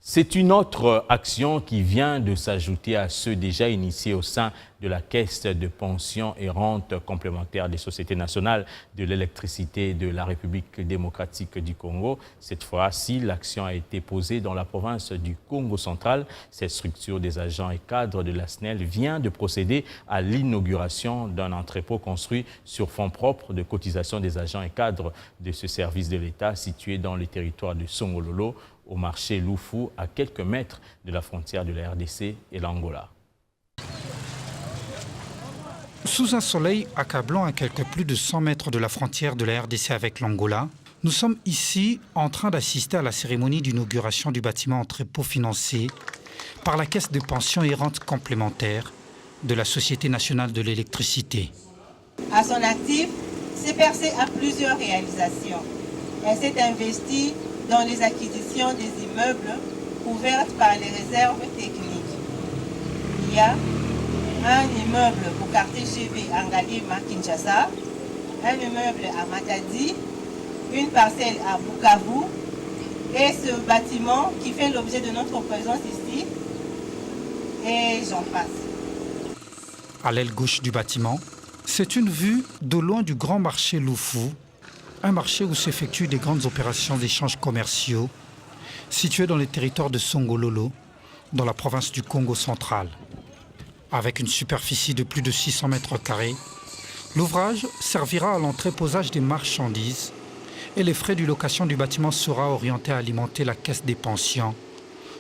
C'est une autre action qui vient de s'ajouter à ceux déjà initiés au sein de la Caisse de pension et rente complémentaire des sociétés nationales de l'électricité de la République démocratique du Congo. Cette fois-ci, l'action a été posée dans la province du Congo central. Cette structure des agents et cadres de la SNEL vient de procéder à l'inauguration d'un entrepôt construit sur fonds propres de cotisation des agents et cadres de ce service de l'État situé dans le territoire de Songololo, au marché Loufou, à quelques mètres de la frontière de la RDC et l'Angola. Sous un soleil accablant à quelques plus de 100 mètres de la frontière de la RDC avec l'Angola, nous sommes ici en train d'assister à la cérémonie d'inauguration du bâtiment entrepôt financé par la Caisse de pension et rente complémentaire de la Société nationale de l'électricité. À son actif, CPRC a plusieurs réalisations. Elle s'est investie dans les acquisitions des immeubles couvertes par les réserves techniques. Il y a un immeuble au quartier GV Angalima, Kinshasa, un immeuble à Matadi, une parcelle à Bukavu et ce bâtiment qui fait l'objet de notre présence ici, et j'en passe. À l'aile gauche du bâtiment, c'est une vue de loin du grand marché Loufou, un marché où s'effectuent des grandes opérations d'échanges commerciaux, situé dans le territoire de Songololo, dans la province du Congo central. Avec une superficie de plus de 600 mètres carrés, l'ouvrage servira à l'entreposage des marchandises et les frais de location du bâtiment sera orienté à alimenter la caisse des pensions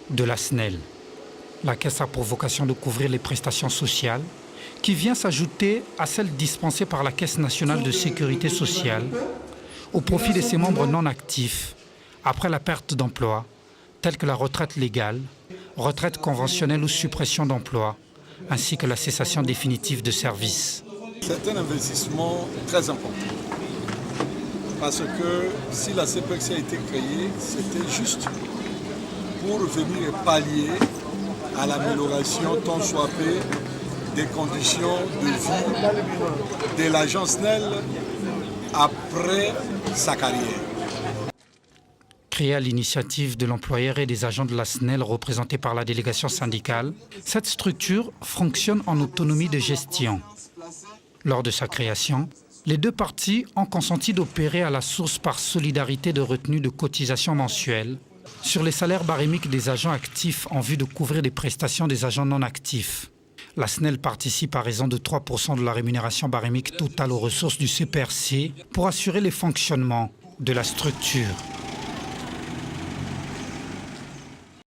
de la SNEL. La caisse a pour vocation de couvrir les prestations sociales qui vient s'ajouter à celles dispensées par la Caisse nationale de sécurité sociale au profit de ses membres non actifs après la perte d'emploi, telles que la retraite légale, retraite conventionnelle ou suppression d'emploi, ainsi que la cessation définitive de service. C'est un investissement très important parce que si la CPRC a été créée, c'était juste pour venir pallier à l'amélioration tant soit peu des conditions de vie de l'agent SNEL après sa carrière. Créée à l'initiative de l'employeur et des agents de la SNEL représentés par la délégation syndicale, cette structure fonctionne en autonomie de gestion. Lors de sa création, les deux parties ont consenti d'opérer à la source par solidarité de retenue de cotisations mensuelles sur les salaires barémiques des agents actifs en vue de couvrir les prestations des agents non actifs. La SNEL participe à raison de 3% de la rémunération barémique totale aux ressources du CPRC pour assurer les fonctionnements de la structure.